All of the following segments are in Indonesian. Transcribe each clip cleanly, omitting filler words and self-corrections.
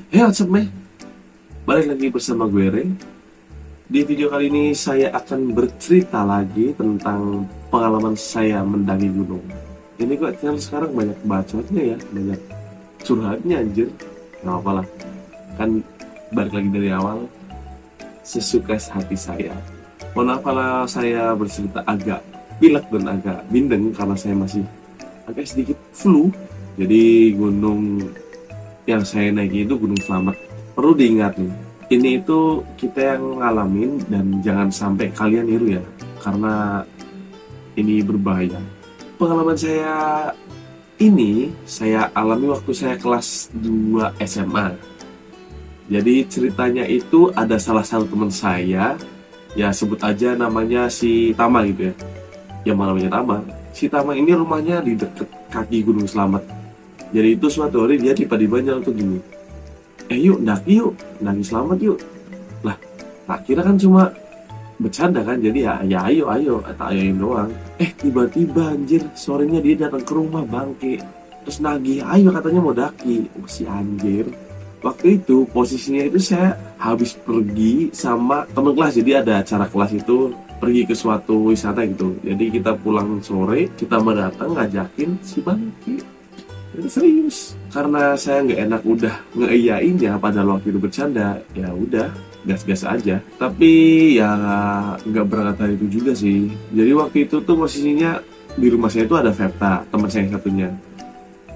Hey, what's up, meh? Balik lagi bersama gue, Ray. Di video kali ini saya akan bercerita lagi tentang pengalaman saya mendaki gunung. Ini kok channel sekarang banyak bacotnya ya, banyak curhatnya anjir. Gak apa lah, kan balik lagi dari awal, sesuka hati saya. Mohon maaf kalau saya bercerita agak pilek dan agak bindeng karena saya masih agak sedikit flu. Jadi gunung yang saya naiki itu Gunung Slamet. Perlu diingat nih, ini itu kita yang ngalamin dan jangan sampai kalian niru ya, karena ini berbahaya. Pengalaman saya ini saya alami waktu saya kelas 2 SMA. Jadi ceritanya itu ada salah satu teman saya, ya sebut aja namanya si Tama gitu ya. Yang mana namanya Tama? Si Tama ini rumahnya di deket kaki Gunung Slamet. Jadi itu suatu hari dia tiba-tiba nyeletuk gini, yuk daki selamat yuk. Lah, tak kira kan cuma bercanda kan, jadi ya ayo, tak ayoin doang. Tiba-tiba anjir, sorenya dia datang ke rumah bangke. Terus nagih, ayo katanya mau daki. Si anjir. Waktu itu posisinya itu saya habis pergi sama temen kelas, jadi ada acara kelas itu pergi ke suatu wisata gitu. Jadi kita pulang sore, kita mendatang ngajakin si bangke. Itu serius, karena saya nggak enak udah ngeiyainnya padahal waktu itu bercanda, ya udah gas-gas aja. Tapi ya nggak berangkat hari itu juga sih. Jadi waktu itu tuh posisinya di rumah saya itu ada Veta, teman saya yang satunya.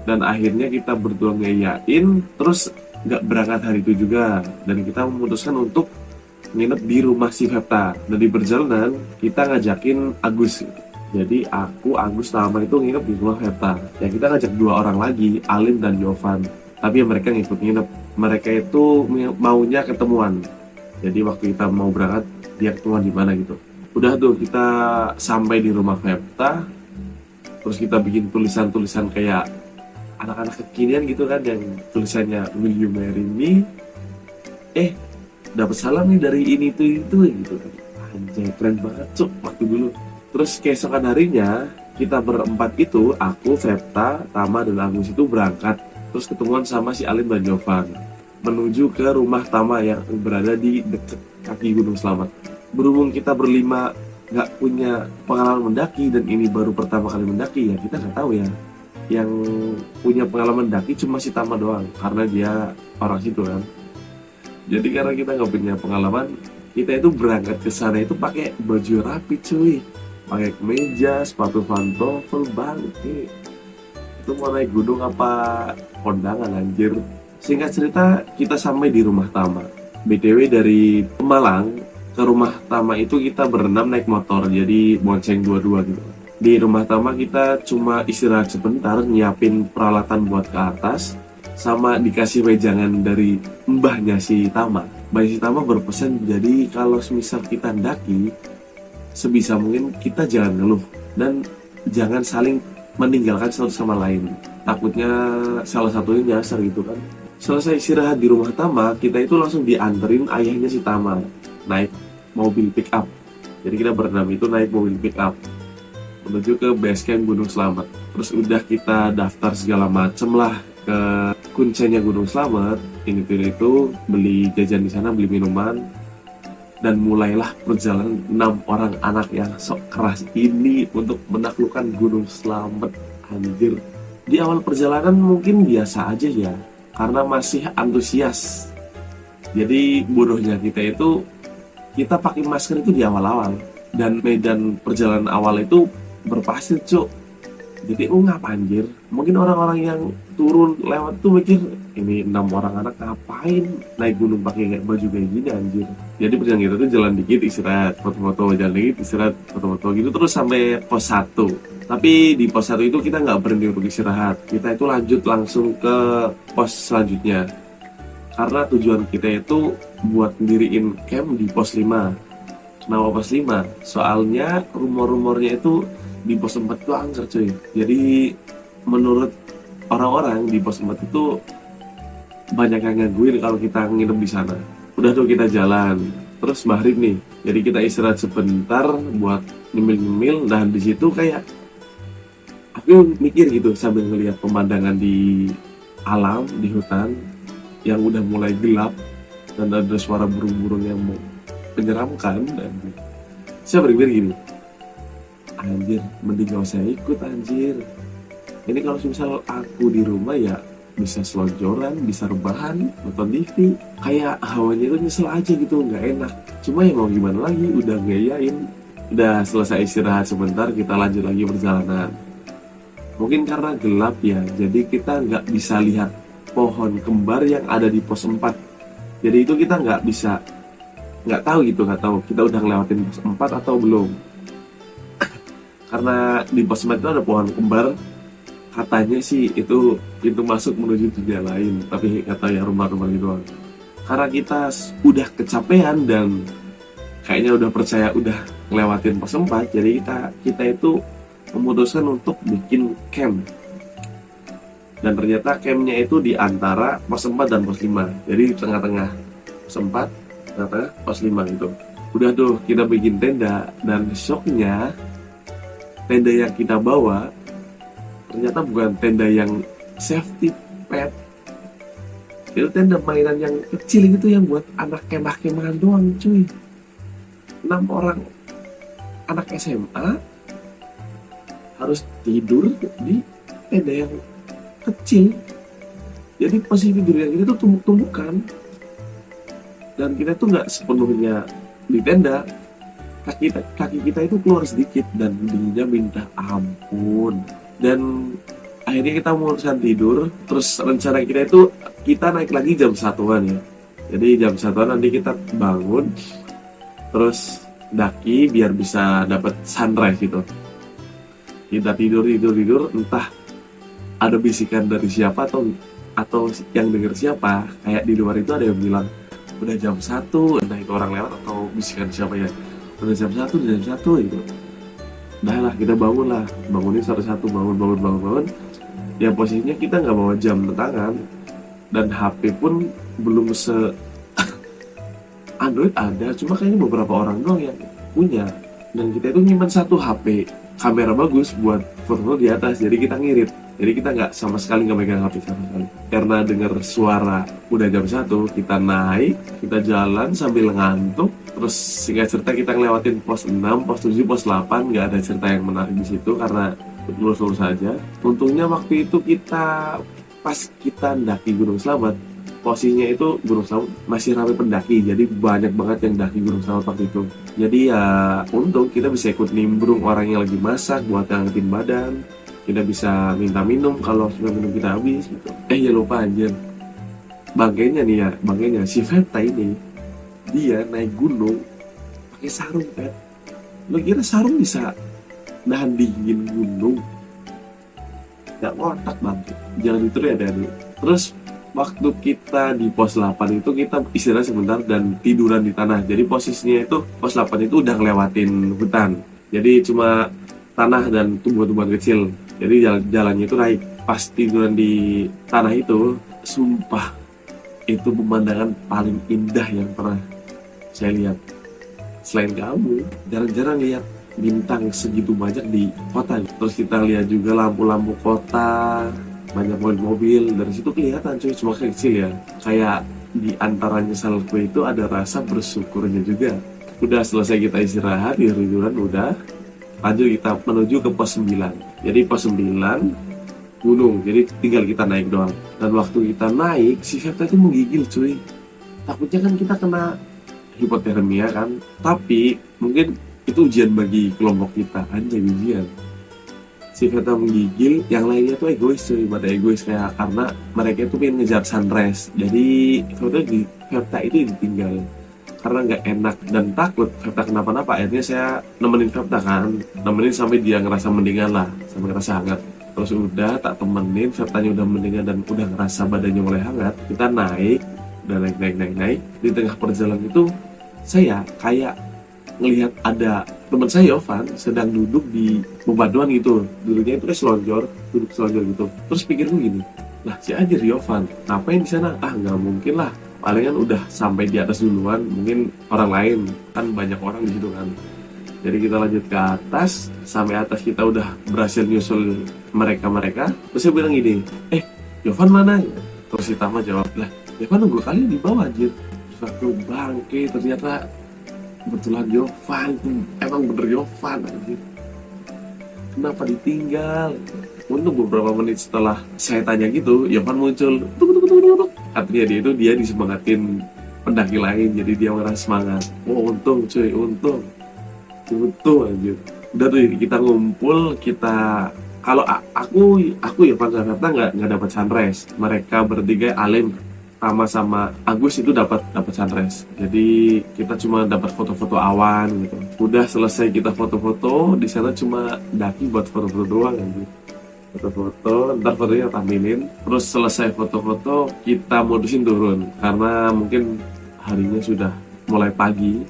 Dan akhirnya kita berdua ngeiyain, terus nggak berangkat hari itu juga. Dan kita memutuskan untuk nginep di rumah si Veta. Dan di perjalanan kita ngajakin Agus. Jadi aku, Agus, Tama itu nginep di rumah Veta. Ya kita ngajak dua orang lagi, Alim dan Jovan. Tapi ya mereka ngikut nginep. Mereka itu maunya ketemuan. Jadi waktu kita mau berangkat, dia ketemuan di mana gitu. Udah tuh kita sampai di rumah Veta. Terus kita bikin tulisan-tulisan kayak anak-anak kekinian gitu kan, yang tulisannya Will you marry me? Dapat salam nih dari ini itu gitu kan. Anjay, keren banget cuk waktu dulu. Terus keesokan harinya kita berempat itu, aku, Veta, Tama, dan Agus itu berangkat. Terus ketemuan sama si Alim dan Jovan menuju ke rumah Tama yang berada di dekat kaki Gunung Slamet. Berhubung kita berlima nggak punya pengalaman mendaki dan ini baru pertama kali mendaki, ya kita nggak tahu ya. Yang punya pengalaman mendaki cuma si Tama doang karena dia orang situ kan. Jadi karena kita nggak punya pengalaman, kita itu berangkat ke sana itu pakai baju rapi cuy, pakai kemeja, sepatu pantofel, bangke. Itu mau naik gunung apa kondangan anjir. Singkat cerita, kita sampai di rumah Tama. BTW dari Pemalang ke rumah Tama itu kita berenam naik motor, jadi bonceng dua-dua gitu. Di rumah Tama kita cuma istirahat sebentar, nyiapin peralatan buat ke atas, sama dikasih wejangan dari mbahnya si Tama. Mbah si Tama berpesan, jadi kalau misal kita ndaki, sebisa mungkin kita jangan ngeluh dan jangan saling meninggalkan satu sama lain. Takutnya salah satunya nyasar gitu kan. Selesai istirahat di rumah Tama, kita itu langsung dianterin ayahnya si Tama naik mobil pick up. Jadi kita berenam itu naik mobil pick up menuju ke base camp Gunung Slamet. Terus udah kita daftar segala macem lah ke kuncinya Gunung Slamet. Ini itu beli jajan di sana, beli minuman, dan mulailah perjalanan 6 orang anak yang sok keras ini untuk menaklukkan Gunung Slamet. Anjir, di awal perjalanan mungkin biasa aja ya, karena masih antusias. Jadi bodohnya kita pakai masker itu di awal-awal, dan medan perjalanan awal itu berpasir cuk. Jadi ngapa anjir, mungkin orang-orang yang turun lewat tuh mikir, ini 6 orang anak ngapain naik gunung pakai kayak baju kayak gini anjir. Jadi perjalanan kita tuh jalan dikit istirahat, foto-foto, jalan dikit istirahat, foto-foto gitu terus sampai pos 1. Tapi di pos 1 itu kita nggak berhenti untuk istirahat, kita itu lanjut langsung ke pos selanjutnya. Karena tujuan kita itu buat ndiriin camp di pos 5. Kenapa pos 5? Soalnya rumor-rumornya itu di pos 4 itu angker cuy. Jadi menurut orang-orang di pos 4 itu banyak yang gangguin kalau kita nginep di sana. Udah tuh kita jalan, terus maghrib nih. Jadi kita istirahat sebentar buat nyemil-nyemil, dan di situ kayak aku mikir gitu sambil ngelihat pemandangan di alam, di hutan. yang udah mulai gelap dan ada suara burung-burung yang menyeramkan, dan saya berpikir gini, anjir mending gak usah ikut anjir. Ini kalau misal aku di rumah ya bisa selonjoran, bisa rebahan, nonton TV, kayak hawanya itu nyesel aja gitu, nggak enak. Cuma ya mau gimana lagi, udah gayain. Udah selesai istirahat sebentar, kita lanjut lagi perjalanan. Mungkin karena gelap ya, jadi kita nggak bisa lihat pohon kembar yang ada di pos 4. Jadi itu kita nggak tahu gitu, nggak tahu kita udah ngelewatin pos 4 atau belum. Karena di pos 4 itu ada pohon kembar, katanya sih itu pintu masuk menuju dunia lain, tapi nggak tahu ya, rumah-rumah gitu doang. Karena kita udah kecapean dan kayaknya udah percaya udah ngelewatin pos 4, jadi kita itu memutuskan untuk bikin camp. Dan ternyata campnya itu di antara pos 4 dan pos 5, jadi di tengah-tengah pos 4, tengah-tengah pos 5 gitu. Udah tuh kita bikin tenda, dan shocknya tenda yang kita bawa ternyata bukan tenda yang safety pad, itu tenda mainan yang kecil gitu, yang buat anak kemah-kemahan doang cuy. 6 orang anak SMA harus tidur di tenda yang kecil. Jadi posisi tidur yang itu tuh tumbuk-tumbukan, dan kita tuh nggak sepenuhnya di tenda. Kaki kita itu keluar sedikit dan dinginnya minta ampun. Dan akhirnya kita memutuskan tidur. Terus rencana kita itu kita naik lagi jam 1-an ya. Jadi jam 1-an nanti kita bangun, terus daki biar bisa dapat sunrise gitu. Kita tidur, entah ada bisikan dari siapa atau yang denger siapa. Kayak di luar itu ada yang bilang udah jam 1, entah itu orang lewat atau bisikan siapa ya, udah jam 1 gitu. Dah lah, kita bangunin satu-satu, bangun. Ya posisinya kita nggak bawa jam tangan, dan HP pun belum Android ada, cuma kayaknya beberapa orang doang yang punya. Dan kita itu nyimpan satu HP kamera bagus buat foto di atas, jadi kita ngirit. Jadi kita sama sekali nggak megang HP sama sekali. Karena dengar suara udah jam 1, kita naik, kita jalan sambil ngantuk. Terus singkat cerita kita ngelewatin pos 6, pos 7, pos 8, nggak ada cerita yang menarik di situ karena lurus-lurus saja. Untungnya waktu itu pas kita mendaki Gunung Slamet, posisinya itu Gunung Slamet masih ramai pendaki, jadi banyak banget yang daki Gunung Slamet waktu itu. Jadi ya untung kita bisa ikut nimbrung orang yang lagi masak buat ngangetin badan. Kita bisa minta minum kalau sudah minum kita habis gitu. Ya lupa anjir, bangkainya si Veta ini, dia naik gunung pakai sarung kan. Lo kira sarung bisa nahan dingin gunung? Gak ngotak banget, jangan itu ya dari. Terus waktu kita di pos 8 itu kita istirahat sebentar dan tiduran di tanah. Jadi posisinya itu pos 8 itu udah ngelewatin hutan, jadi cuma tanah dan tumbuhan-tumbuhan kecil. Jadi jalannya itu naik. Pas tiduran di tanah itu, sumpah itu pemandangan paling indah yang pernah saya lihat. Selain kamu, jarang-jarang lihat bintang segitu banyak di kota. Terus kita lihat juga lampu-lampu kota, banyak mobil. Dari situ kelihatan cuy, cuma kecil ya. Kayak di antara nyesalku itu ada rasa bersyukurnya juga. Udah selesai kita istirahat, tiduran udah. Lanjut kita menuju ke pos 9. Jadi pos 9 gunung, jadi tinggal kita naik doang. Dan waktu kita naik, si Veta itu menggigil cuy. Takutnya kan kita kena hipotermia kan. Tapi mungkin itu ujian bagi kelompok kita, anjay ujian. Si Veta menggigil, yang lainnya tuh egois cuy. Pada egois kayak karena mereka itu pengen ngejar sunrise. Jadi Veta itu ditinggal karena nggak enak dan takut Veta kenapa-napa. Akhirnya saya nemenin Veta kan, sampai dia ngerasa mendingan lah, sampai ngerasa hangat. Terus udah tak temenin, Veta-nya udah mendingan dan udah ngerasa badannya mulai hangat. Kita naik, udah naik. Di tengah perjalanan itu saya kayak ngelihat ada teman saya Yovan sedang duduk di bebatuan gitu. Duduknya itu duduk selonjor gitu. Terus pikirku gini, lah si anjir Yovan ngapain di sana? Nggak mungkin lah, palingan udah sampai di atas duluan, mungkin orang lain, kan banyak orang di situ kan. Jadi kita lanjut ke atas, sampai atas kita udah berhasil nyusul mereka. Terus saya bilang gini, Yovan mana? Terus si Tama jawab, lah ya kan nunggu kalian di bawah anjir. Terus aku bangke, ternyata kebetulan Yovan tuh, emang bener Yovan anjir. Kenapa ditinggal? Untung beberapa menit setelah saya tanya gitu, Yovan muncul. Tuk, tuk, tuk, tuk, tuk. Artinya dia disemangatin pendaki lain, jadi dia ngerasa semangat. Oh untung cuy, untung anjir. Udah tuh kita ngumpul, kita kalau aku Yovan sama Fetna nggak dapat sunrise. Mereka bertiga Alim sama Agus itu dapat sunrise. Jadi kita cuma dapat foto-foto awan gitu. Udah selesai kita foto-foto, di sana cuma daki buat foto-foto doang anjir. Foto-foto, ntar fotonya tampilin. Terus selesai foto-foto, kita modusin turun karena mungkin harinya sudah mulai pagi.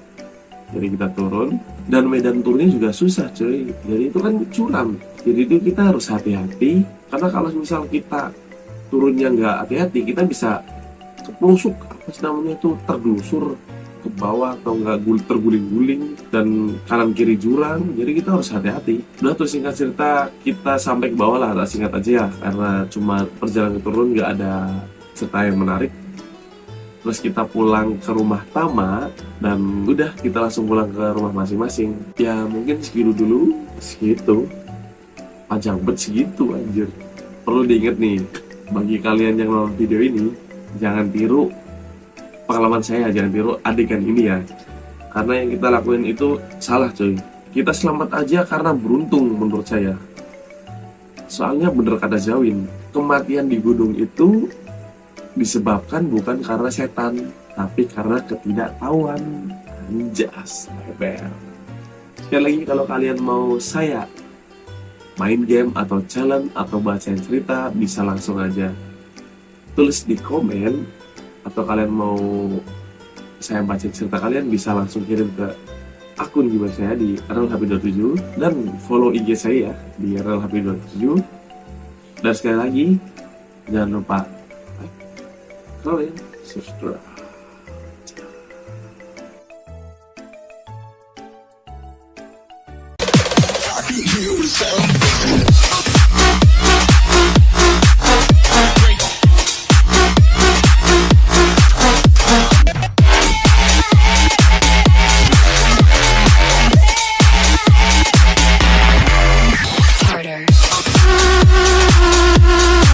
Jadi kita turun, dan medan turunnya juga susah cuy. Jadi itu kan curam. Jadi itu kita harus hati-hati, karena kalau misal kita turunnya nggak hati-hati, kita bisa keplusuk, apa sih namanya tuh, terdusur ke bawah atau nggak terguling-guling, dan kanan kiri jurang. Jadi kita harus hati-hati. Udah tuh singkat cerita kita sampai ke bawah lah, singkat aja ya, karena cuma perjalanan turun nggak ada cerita yang menarik. Terus kita pulang ke rumah Tama, dan udah kita langsung pulang ke rumah masing-masing. Ya mungkin segitu dulu, segitu. Panjang banget segitu anjir. Perlu diingat nih, bagi kalian yang nonton video ini, jangan tiru pengalaman saya, jangan tiru adegan ini ya. Karena yang kita lakuin itu salah coy. Kita selamat aja karena beruntung menurut saya. Soalnya bener kata Zawin, kematian di gunung itu disebabkan bukan karena setan, tapi karena ketidaktahuan. Anjas, hebat. Sekali lagi, kalau kalian mau saya main game atau challenge atau bacain cerita, bisa langsung aja tulis di komen. Atau kalian mau saya baca cerita kalian, bisa langsung kirim ke akun Gibran saya di RLHP27, dan follow IG saya ya di RLHP27. Dan sekali lagi, jangan lupa like, comment, subscribe.